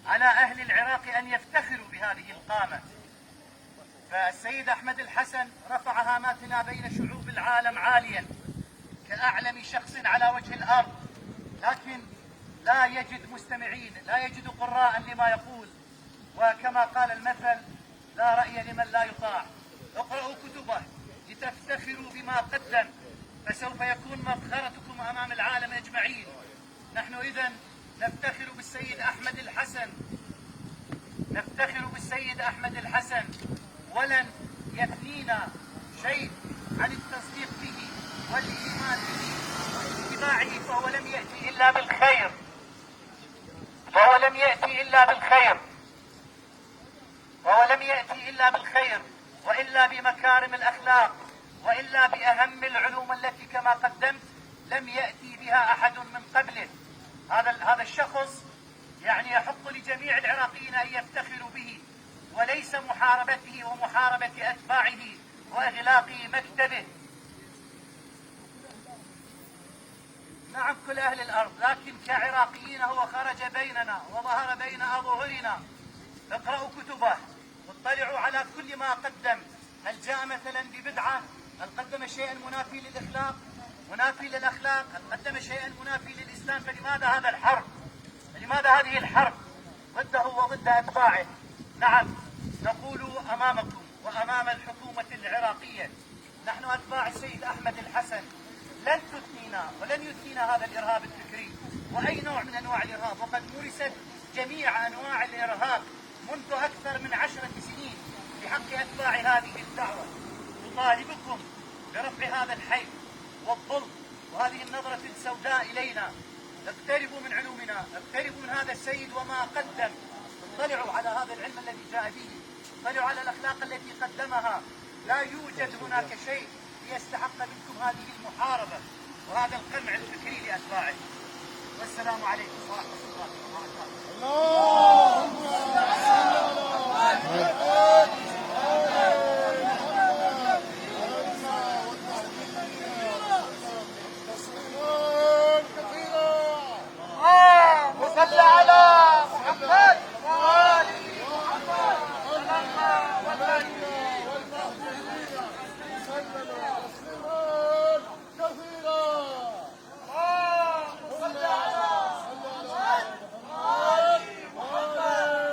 على أهل العراق أن يفتخروا بهذه القامة. فالسيد أحمد الحسن رفع هاماتنا بين شعوب العالم عاليا كأعلم شخص على وجه الأرض، لكن لا يجد مستمعين، لا يجد قراء لما يقول، وكما قال المثل: لا رأي لمن لا يطاع. اقرأوا كتبه لتفتخروا بما قدم، فسوف يكون مفخرتكم أمام العالم أجمعين. نحن إذن نفتخر بالسيد أحمد الحسن، نفتخر بالسيد أحمد الحسن، ولن يثنينا شيء عن التصديق به والإيمان به واتباعه، فهو لم يأتي إلا بالخير، فهو لم يأتي إلا بالخير، فهو لم يأتي إلا بالخير، وإلا بمكارم الأخلاق، وإلا بأهم العلوم التي كما قدمت لم يأتي بها أحد من قبله. هذا الشخص يعني يحق لجميع العراقيين أن يفتخروا به، وليس محاربته ومحاربة أتباعه وإغلاق مكتبه. نعم كل أهل الأرض، لكن كعراقيين هو خرج بيننا وظهر بين أظهرنا. اقرأوا كتبه واطلعوا على كل ما قدم. هل جاء مثلا ببدعة؟ هل قدم شيئا منافي للأخلاق؟ منافي للأخلاق؟ هل قدم شيئا منافي للإسلام؟ فلماذا هذا الحرب؟ فلماذا هذه الحرب ضده وضد أتباعه؟ نعم، نقول أمامكم وأمام الحكومة العراقية: نحن أتباع السيد أحمد الحسن لن تثنينا ولن يثنينا هذا الإرهاب الفكري وأي نوع من أنواع الإرهاب، وقد مورست جميع أنواع الإرهاب منذ أكثر من 10 سنين بحق أتباع هذه الدعوة. نطالبكم برفع هذا الحيف والظلم وهذه النظرة السوداء إلينا. اقتربوا من علومنا، اقتربوا من هذا السيد وما قدم، اطلعوا على هذا العلم الذي جاء به، اطلعوا على الأخلاق التي قدمها. لا يوجد هناك شيء ليستحق منكم هذه المحاربة وهذا القمع الفكري لأتباعه. والسلام عليكم ورحمة الله.